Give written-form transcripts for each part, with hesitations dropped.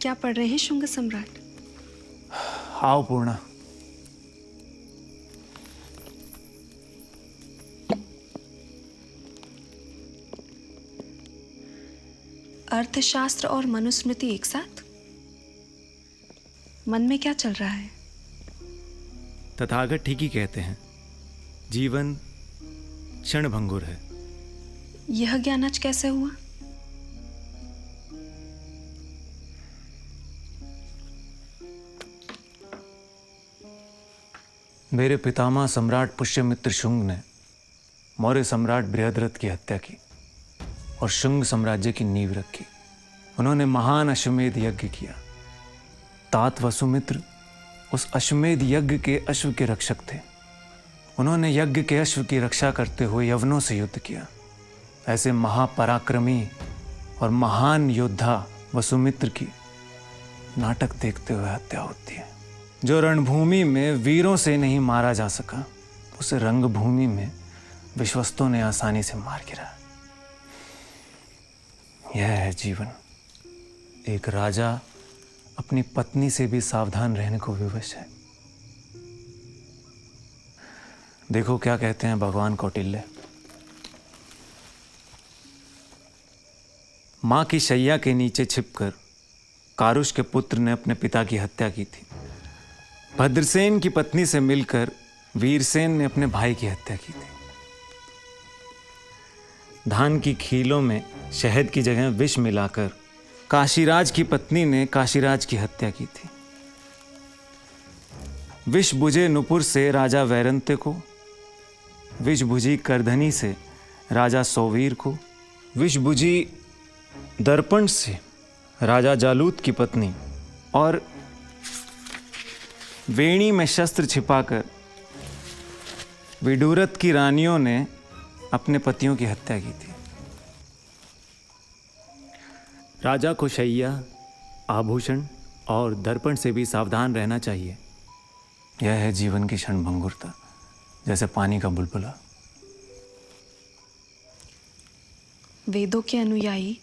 क्या पढ़ रहे हैं शुंग सम्राट? आओ पूर्णा। अर्थशास्त्र और मनुस्मृति एक साथ? मन में क्या चल रहा है? तथागत ठीक ही कहते हैं, जीवन क्षणभंगुर है। यह ज्ञान आज कैसे हुआ? मेरे पितामह सम्राट पुष्यमित्र शुंग ने मौर्य सम्राट बृहद्रथ की हत्या की और शुंग साम्राज्य की नींव रखी। उन्होंने महान अश्वमेध यज्ञ किया। तात वसुमित्र उस अश्वमेध यज्ञ के अश्व के रक्षक थे। उन्होंने यज्ञ के अश्व की रक्षा करते हुए यवनों से युद्ध किया। ऐसे महापराक्रमी और महान योद्धा वसुमित्र की नाटक देखते हुए हत्या होती है। जो रणभूमि में वीरों से नहीं मारा जा सका, उसे रंगभूमि में विश्वस्तों ने आसानी से मार गिरा। यह है जीवन। एक राजा अपनी पत्नी से भी सावधान रहने को विवश है। देखो क्या कहते हैं भगवान कौटिल्य। मां की शैया के नीचे छिपकर कारुष के पुत्र ने अपने पिता की हत्या की थी। भद्रसेन की पत्नी से मिलकर वीरसेन ने अपने भाई की हत्या की थी। धान की खीलों में शहद की जगह विष मिलाकर काशीराज की पत्नी ने काशीराज की हत्या की थी। विष बुझे नुपुर से राजा वैरंत्य को, विष बुझी करधनी से राजा सौवीर को, विष बुझी दर्पण से राजा जालूत की पत्नी, और वेणी में शस्त्र छिपाकर विडूरत की रानियों ने अपने पतियों की हत्या की थी। राजा को शैया, आभूषण और दर्पण से भी सावधान रहना चाहिए। यह है जीवन की क्षणभंगुरता, जैसे पानी का बुलबुला। वेदों के अनुयायी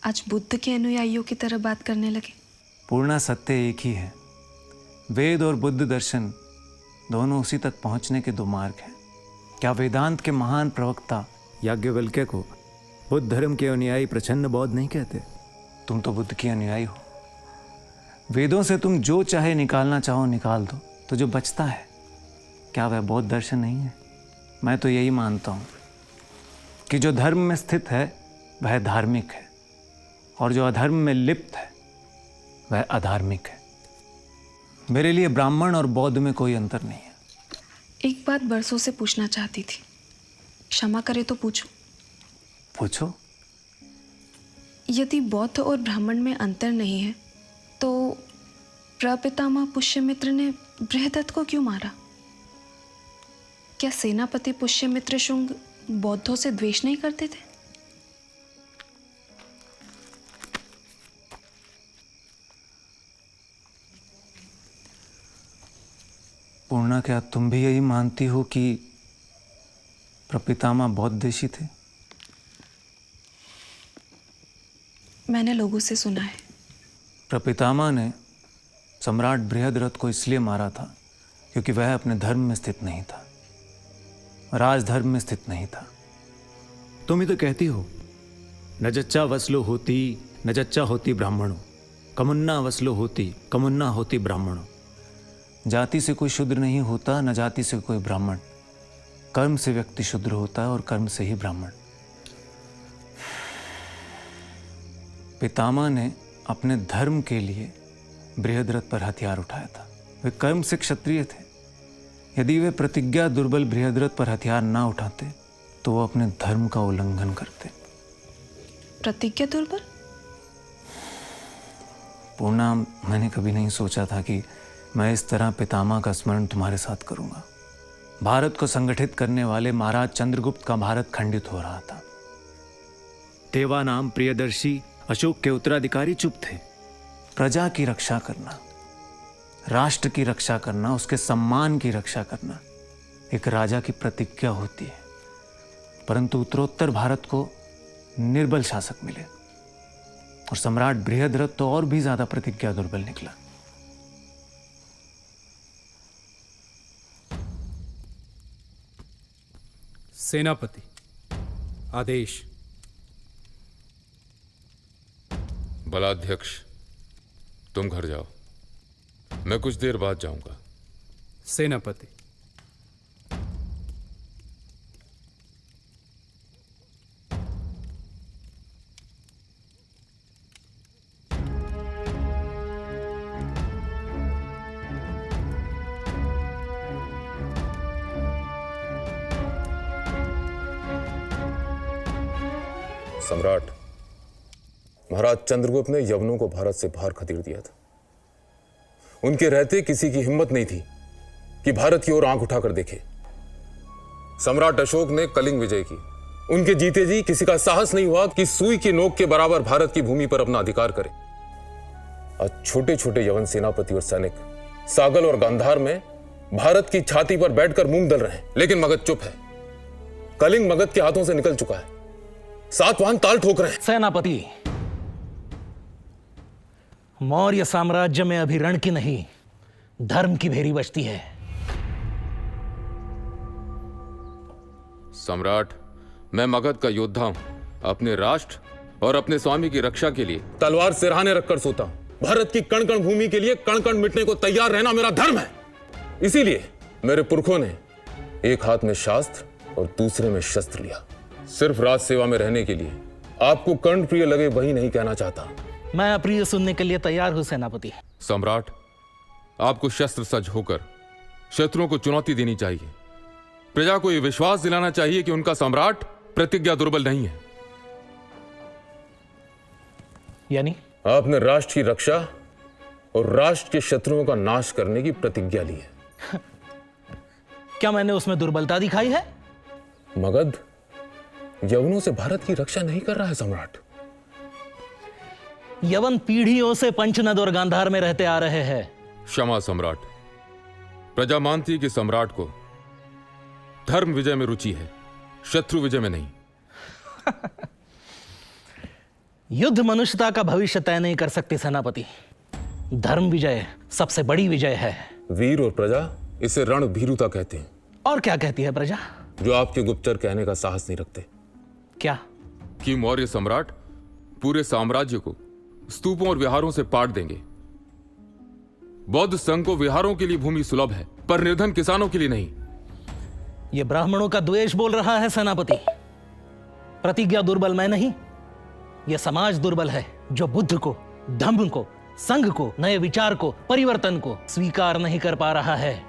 आज बुद्ध के अनुयायियों की तरह बात करने लगे। पूर्णा, सत्य एक ही है। वेद और बुद्ध दर्शन दोनों उसी तक पहुंचने के दो मार्ग हैं। क्या वेदांत के महान प्रवक्ता याज्ञवल्क्य को बुद्ध धर्म के अनुयायी प्रच्छन्न बौद्ध नहीं कहते? तुम तो बुद्ध के अनुयायी हो। वेदों से तुम जो चाहे निकालना चाहो निकाल दो, तो जो बचता है क्या वह बौद्ध दर्शन नहीं है? मैं तो यही मानता हूं कि जो धर्म में स्थित है वह धार्मिक है, और जो अधर्म में लिप्त है वह अधार्मिक है। मेरे लिए ब्राह्मण और बौद्ध में कोई अंतर नहीं है। एक बात बरसों से पूछना चाहती थी, क्षमा करे तो पूछूं? पूछो। यदि बौद्ध और ब्राह्मण में अंतर नहीं है, तो प्रपितामह पुष्यमित्र ने बृहदत्त को क्यों मारा? क्या सेनापति पुष्यमित्र शुंग बौद्धों से द्वेष नहीं करते थे? पूर्णा, क्या तुम भी यही मानती हो कि प्रपितामह बौद्ध देशी थे? मैंने लोगों से सुना है। प्रपितामह ने सम्राट बृहद्रथ को इसलिए मारा था क्योंकि वह अपने धर्म में स्थित नहीं था, राजधर्म में स्थित नहीं था। तुम ही तो कहती हो, न जच्चा वसलो होती न जच्चा होती ब्राह्मणों, कमुन्ना वसलो होती कमुन्ना होती ब्राह्मणों। जाति से कोई शूद्र नहीं होता, न जाति से कोई ब्राह्मण। कर्म से व्यक्ति शूद्र होता है और कर्म से ही ब्राह्मण। पितामह ने अपने धर्म के लिए बृहद्रथ पर हथियार उठाया था। वे कर्म से क्षत्रिय थे। यदि वे प्रतिज्ञा दुर्बल बृहद्रथ पर हथियार ना उठाते तो वो अपने धर्म का उल्लंघन करते। प्रतिज्ञा दुर्बल? पूर्णा, मैंने कभी नहीं सोचा था कि मैं इस तरह पितामह का स्मरण तुम्हारे साथ करूंगा। भारत को संगठित करने वाले महाराज चंद्रगुप्त का भारत खंडित हो रहा था। देवा नाम प्रियदर्शी अशोक के उत्तराधिकारी चुप थे। प्रजा की रक्षा करना, राष्ट्र की रक्षा करना, उसके सम्मान की रक्षा करना एक राजा की प्रतिज्ञा होती है। परंतु उत्तरोत्तर भारत को निर्बल शासक मिले और सम्राट बृहद्रथ तो और भी ज्यादा प्रतिज्ञा दुर्बल निकला। सेनापति, आदेश। बलाध्यक्ष, तुम घर जाओ, मैं कुछ देर बाद जाऊंगा। सेनापति। सम्राट, महाराज चंद्रगुप्त ने यवनों को भारत से बाहर खदेड़ दिया था। उनके रहते किसी की हिम्मत नहीं थी कि भारत की ओर आंख उठाकर देखे। सम्राट अशोक ने कलिंग विजय की। उनके जीते जी किसी का साहस नहीं हुआ कि सुई की नोक के बराबर भारत की भूमि पर अपना अधिकार करे। आज छोटे छोटे यवन सेनापति और सैनिक सागल और गांधार में भारत की छाती पर बैठकर मूंग दल रहे हैं, लेकिन मगध चुप है। कलिंग मगध के हाथों से निकल चुका है। सातवाहन ताल ठोक रहे हैं। सेनापति, मौर्य साम्राज्य में अभी रण की नहीं, धर्म की भेरी बजती है। सम्राट, मैं मगध का योद्धा हूं। अपने राष्ट्र और अपने स्वामी की रक्षा के लिए तलवार सिरहाने रखकर सोता हूं। भारत की कण कण भूमि के लिए कण कण मिटने को तैयार रहना मेरा धर्म है। इसीलिए मेरे पुरखों ने एक हाथ में शास्त्र और दूसरे में शस्त्र लिया। सिर्फ राज सेवा में रहने के लिए। आपको कर्ण प्रिय लगे वही नहीं कहना चाहता। मैं अप्रिय सुनने के लिए तैयार हूं सेनापति। सम्राट, आपको शस्त्र सज्ज होकर शत्रुओं को चुनौती देनी चाहिए। प्रजा को यह विश्वास दिलाना चाहिए कि उनका सम्राट प्रतिज्ञा दुर्बल नहीं है। यानी आपने राष्ट्र की रक्षा और राष्ट्र के शत्रुओं का नाश करने की प्रतिज्ञा ली है। क्या मैंने उसमें दुर्बलता दिखाई है? मगध यवनों से भारत की रक्षा नहीं कर रहा है सम्राट। यवन पीढ़ियों से पंचनद और गांधार में रहते आ रहे हैं। क्षमा सम्राट, प्रजा मानती है कि सम्राट को धर्म विजय में रुचि है, शत्रु विजय में नहीं। युद्ध मनुष्यता का भविष्य तय नहीं कर सकती सेनापति। धर्म विजय सबसे बड़ी विजय है। वीर और प्रजा इसे रण भीरुता कहते हैं। और क्या कहती है प्रजा? जो आपके गुप्तचर कहने का साहस नहीं रखते। क्या? कि मौर्य सम्राट पूरे साम्राज्य को स्तूपों और विहारों से पाट देंगे। बौद्ध संघ को विहारों के लिए भूमि सुलभ है, पर निर्धन किसानों के लिए नहीं। यह ब्राह्मणों का द्वेष बोल रहा है सेनापति। प्रतिज्ञा दुर्बल मैं नहीं, यह समाज दुर्बल है जो बुद्ध को, धम्म को, संघ को, नए विचार को, परिवर्तन को स्वीकार नहीं कर पा रहा है।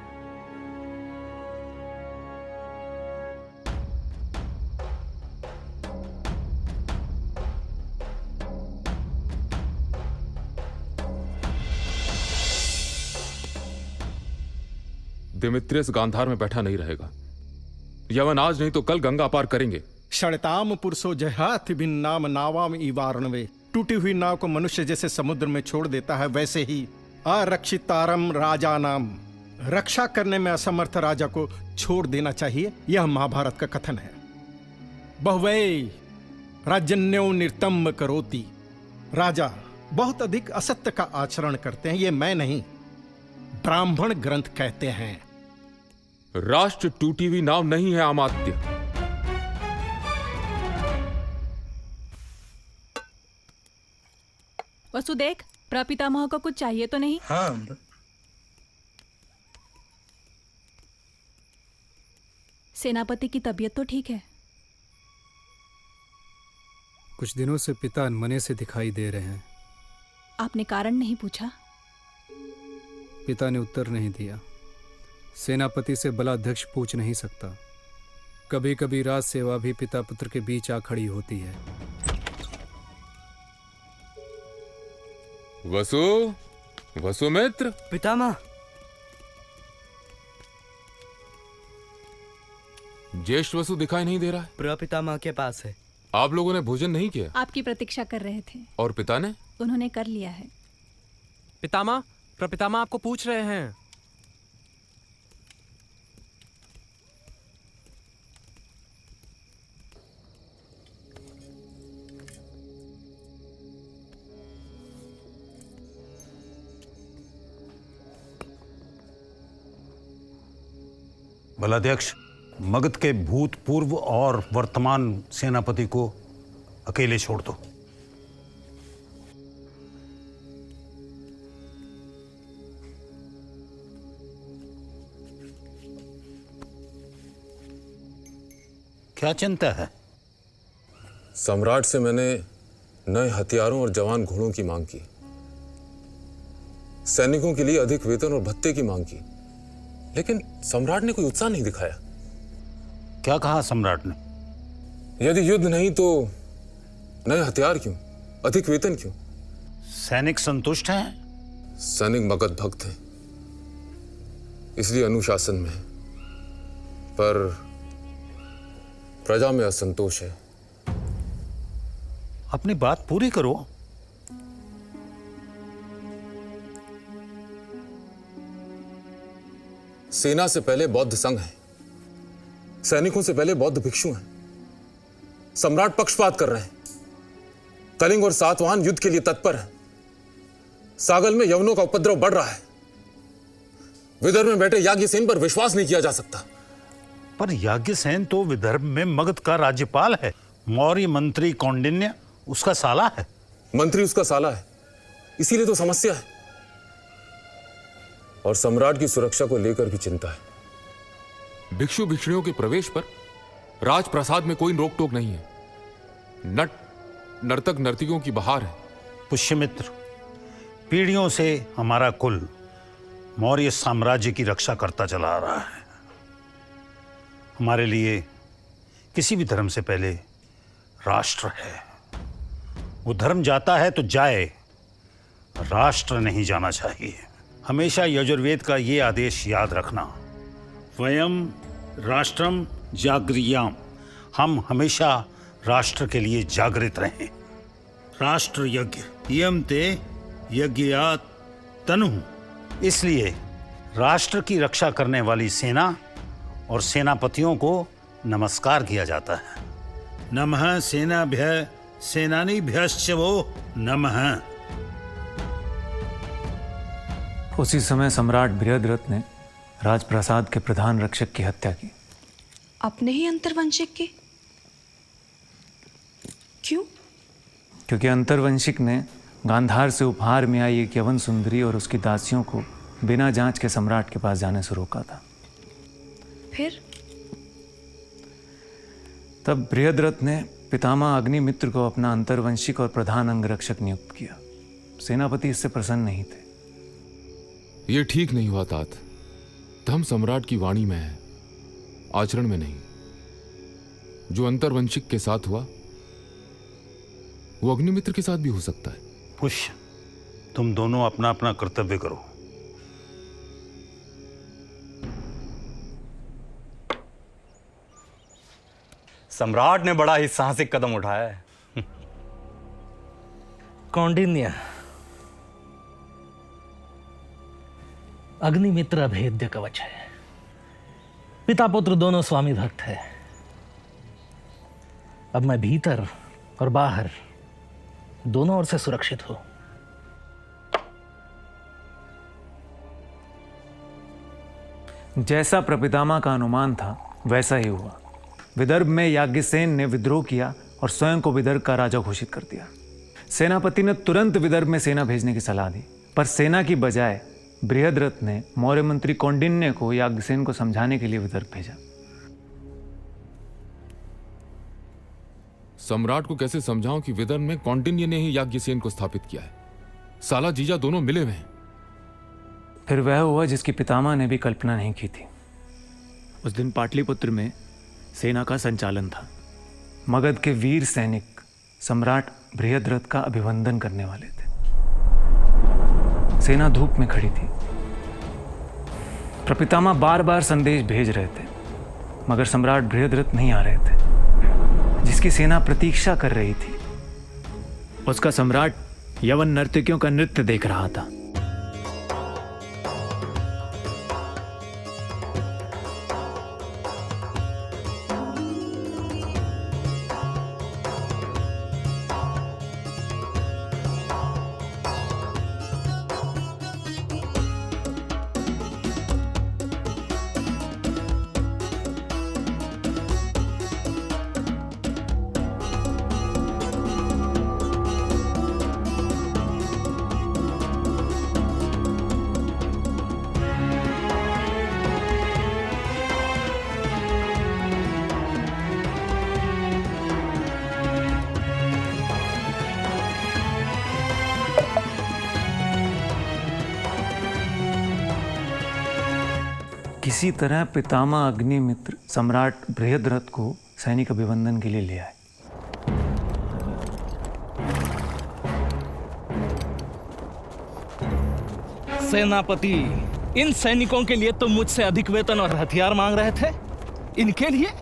दिमित्रियस गांधार में बैठा नहीं रहेगा। यवन आज नहीं तो कल गंगा पार करेंगे। षड़ताम पुरुषो जहाथ बिन नाम नावाम इवारणवे। टूटी हुई नाव को मनुष्य जैसे समुद्र में छोड़ देता है, वैसे ही अरक्षितारम राजा नाम, रक्षा करने में असमर्थ राजा को छोड़ देना चाहिए। यह महाभारत का कथन है। बहुवै राजन्यो निर्तम करोति। राजा बहुत अधिक असत्य का आचरण करते हैं, ये मैं नहीं, ब्राह्मण ग्रंथ कहते हैं। राष्ट्र टूटी हुई नाव नहीं है अमात्य। वसुदेव, प्रपितामह को कुछ चाहिए तो नहीं? हाँ। सेनापति की तबीयत तो ठीक है? कुछ दिनों से पिता अनमने से दिखाई दे रहे हैं। आपने कारण नहीं पूछा? पिता ने उत्तर नहीं दिया। सेनापति से बलाध्यक्ष पूछ नहीं सकता। कभी कभी राज सेवा भी पिता पुत्र के बीच आ खड़ी होती है। वसुमित्र। पितामह। ज्येष्ठ वसु दिखाई नहीं दे रहा है। प्रपितामह के पास है। आप लोगों ने भोजन नहीं किया? आपकी प्रतीक्षा कर रहे थे। और पिता ने? उन्होंने कर लिया है। पितामह, प्रपितामह आपको पूछ रहे हैं। बलाध्यक्ष, मगध के भूतपूर्व और वर्तमान सेनापति को अकेले छोड़ दो। क्या चिंता है? सम्राट से मैंने नए हथियारों और जवान घोड़ों की मांग की, सैनिकों के लिए अधिक वेतन और भत्ते की मांग की, लेकिन सम्राट ने कोई उत्साह नहीं दिखाया। क्या कहा सम्राट ने? यदि युद्ध नहीं तो नए हथियार क्यों, अधिक वेतन क्यों? सैनिक संतुष्ट हैं? सैनिक मगध भक्त हैं, इसलिए अनुशासन में है, पर प्रजा में असंतोष है। अपनी बात पूरी करो। सेना से पहले बौद्ध संघ है, सैनिकों से पहले बौद्ध भिक्षु हैं। सम्राट पक्षपात कर रहे हैं। कलिंग और सातवाहन युद्ध के लिए तत्पर हैं। सागल में यवनों का उपद्रव बढ़ रहा है। विदर्भ में बैठे याज्ञसेन पर विश्वास नहीं किया जा सकता। पर याज्ञसेन तो विदर्भ में मगध का राज्यपाल है। मौर्य मंत्री कौंडिन्य उसका साला है। मंत्री उसका साला है, इसीलिए तो समस्या है। और सम्राट की सुरक्षा को लेकर भी चिंता है। भिक्षु भिक्षुणियों के प्रवेश पर राजप्रसाद में कोई रोक टोक नहीं है। नट नर्तक नर्तकियों की बहार है। पुष्यमित्र, पीढ़ियों से हमारा कुल मौर्य साम्राज्य की रक्षा करता चला आ रहा है। हमारे लिए किसी भी धर्म से पहले राष्ट्र है। वो धर्म जाता है तो जाए, राष्ट्र नहीं जाना चाहिए। हमेशा यजुर्वेद का ये आदेश याद रखना, वयम राष्ट्रम जागृयाम। हम हमेशा राष्ट्र के लिए जागृत रहें। राष्ट्र यज्ञ इयम ते यज्ञात तनु। इसलिए राष्ट्र की रक्षा करने वाली सेना और सेनापतियों को नमस्कार किया जाता है। नमः सेनाभ्य सेनानीभ्यश्च वो नमः। उसी समय सम्राट बृहद्रथ ने राजप्रासाद के प्रधान रक्षक की हत्या की। अपने ही अंतर्वंशिक की? क्यों? क्योंकि अंतर्वंशिक ने गांधार से उपहार में आई एक यवन सुंदरी और उसकी दासियों को बिना जांच के सम्राट के पास जाने से रोका था। फिर? तब बृहद्रथ ने पितामह अग्निमित्र को अपना अंतर्वंशिक और प्रधान अंगरक्षक नियुक्त किया। सेनापति इससे प्रसन्न नहीं थे। यह ठीक नहीं हुआ तात। धर्म सम्राट की वाणी में है, आचरण में नहीं। जो अंतर्वंशिक के साथ हुआ वो अग्निमित्र के साथ भी हो सकता है। पुष्य, तुम दोनों अपना अपना कर्तव्य करो। सम्राट ने बड़ा ही साहसिक कदम उठाया है। कौंडिन्य, अग्निमित्र अभेद्य कवच है। पिता पुत्र दोनों स्वामी भक्त है। अब मैं भीतर और बाहर दोनों ओर से सुरक्षित हूं। जैसा प्रपितामह का अनुमान था वैसा ही हुआ। विदर्भ में याज्ञसेन ने विद्रोह किया और स्वयं को विदर्भ का राजा घोषित कर दिया। सेनापति ने तुरंत विदर्भ में सेना भेजने की सलाह दी, पर सेना की बजाय बृहद्रथ ने मौर्य मंत्री कौंडिन्य को याज्ञसेन को समझाने के लिए विदर्भ भेजा। सम्राट को कैसे समझाऊं कि विदर्भ में कौंडिन्य ने ही याज्ञसेन को स्थापित किया है। साला जीजा दोनों मिले हुए हैं। फिर वह हुआ जिसकी पितामह ने भी कल्पना नहीं की थी। उस दिन पाटलिपुत्र में सेना का संचालन था। मगध के वीर सैनिक सम्राट बृहद्रथ का अभिवंदन करने वाले थे। सेना धूप में खड़ी थी। प्रपितामह बार बार संदेश भेज रहे थे, मगर सम्राट बृहद्रथ नहीं आ रहे थे। जिसकी सेना प्रतीक्षा कर रही थी, उसका सम्राट यवन नर्तकियों का नृत्य देख रहा था। इसी तरह पितामह अग्निमित्र सम्राट बृहद्रथ को सैनिक अभिवंदन के लिए ले आए। सेनापति, इन सैनिकों के लिए तुम मुझसे अधिक वेतन और हथियार मांग रहे थे? इनके लिए?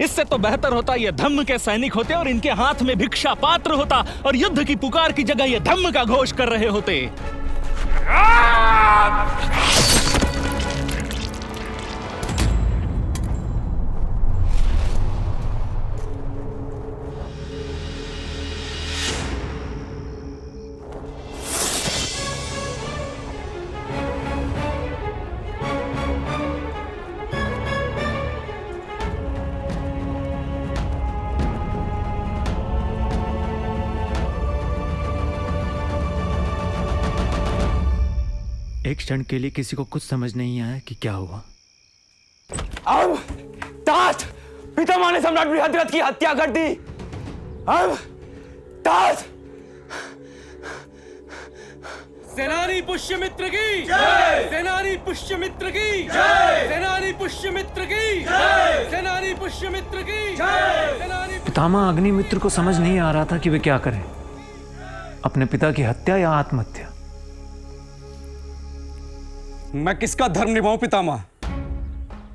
इससे तो बेहतर होता ये धम्म के सैनिक होते और इनके हाथ में भिक्षा पात्र होता और युद्ध की पुकार की जगह ये धम्म का घोष कर रहे होते। एक क्षण के लिए किसी को कुछ समझ नहीं आया कि क्या हुआ। अब तात पितामह ने सम्राट बृहद्रथ की हत्या कर दी। अब तात सेनानी पुष्यमित्र की जय! सेनानी पुष्यमित्र की जय! सेनानी पुष्यमित्र की जय! सेनानी पुष्यमित्र की जय! पितामह अग्निमित्र को समझ नहीं आ रहा था कि वे क्या करें, अपने पिता की हत्या या आत्महत्या। मैं किसका धर्म निभाऊं पितामह?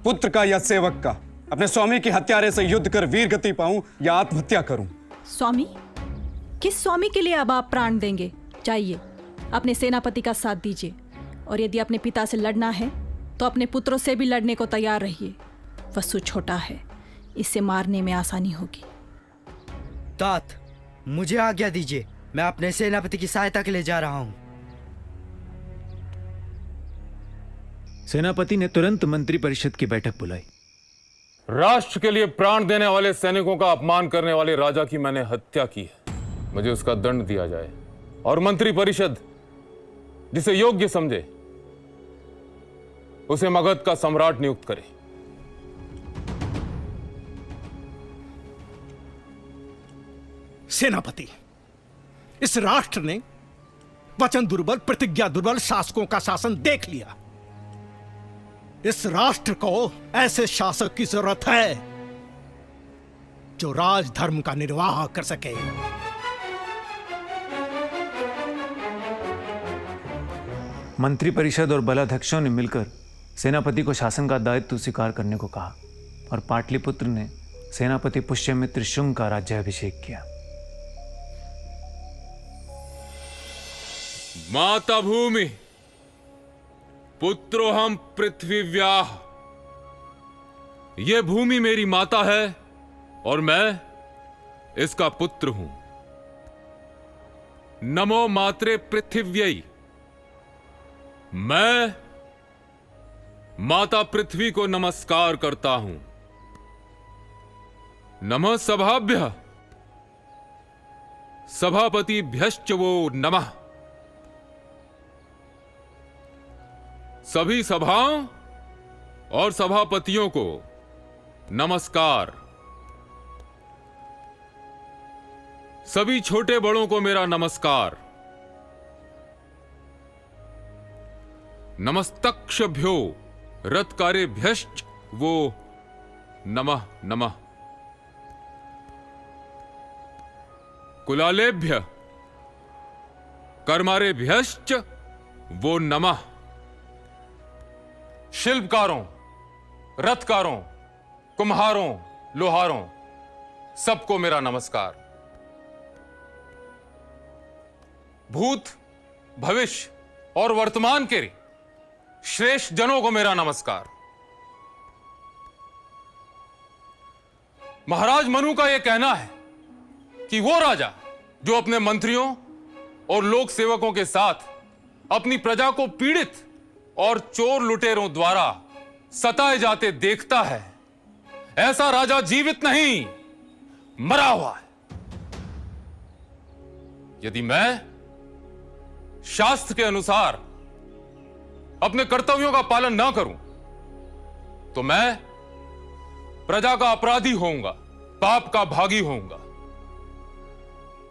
पुत्र का या सेवक का? अपने स्वामी की हत्यारे से युद्ध कर वीर गति पाऊं या आत्महत्या करूं? स्वामी? किस स्वामी के लिए अब आप प्राण देंगे? चाहिए अपने सेनापति का साथ दीजिए, और यदि अपने पिता से लड़ना है तो अपने पुत्रों से भी लड़ने को तैयार रहिए। वसु छोटा है, इसे मारने में आसानी होगी। तात, मुझे आज्ञा दीजिए, मैं अपने सेनापति की सहायता के लिए जा रहा हूं। सेनापति ने तुरंत मंत्री परिषद की बैठक बुलाई। राष्ट्र के लिए प्राण देने वाले सैनिकों का अपमान करने वाले राजा की मैंने हत्या की है, मुझे उसका दंड दिया जाए और मंत्री परिषद जिसे योग्य समझे उसे मगध का सम्राट नियुक्त करे। सेनापति, इस राष्ट्र ने वचन दुर्बल, प्रतिज्ञा दुर्बल शासकों का शासन देख लिया। इस राष्ट्र को ऐसे शासक की जरूरत है जो राजधर्म का निर्वाह कर सके। मंत्री परिषद और बलाध्यक्षों ने मिलकर सेनापति को शासन का दायित्व स्वीकार करने को कहा और पाटलिपुत्र ने सेनापति पुष्यमित्र शुंग का राज्याभिषेक किया। माता भूमि पुत्रोहम पृथ्वीव्याह, यह भूमि मेरी माता है और मैं इसका पुत्र हूं। नमो मात्रे पृथिव्यै, मैं माता पृथ्वी को नमस्कार करता हूं। नमः सभाभ्यः, सभापतिभ्यश्च वो नमः। सभी सभाओं और सभापतियों को नमस्कार। सभी छोटे बड़ों को मेरा नमस्कार। नमस्तक्षभ्यो रथकारेभ्यश्च वो नमः नमः। कुलालेभ्य कर्मारेभ्यश्च वो नमः। शिल्पकारों, रथकारों, कुम्हारों, लोहारों, सबको मेरा नमस्कार। भूत, भविष्य और वर्तमान के श्रेष्ठ जनों को मेरा नमस्कार। महाराज मनु का यह कहना है कि वो राजा जो अपने मंत्रियों और लोक सेवकों के साथ अपनी प्रजा को पीड़ित और चोर लुटेरों द्वारा सताए जाते देखता है, ऐसा राजा जीवित नहीं, मरा हुआ है। यदि मैं शास्त्र के अनुसार अपने कर्तव्यों का पालन ना करूं तो मैं प्रजा का अपराधी होऊंगा, पाप का भागी होऊंगा।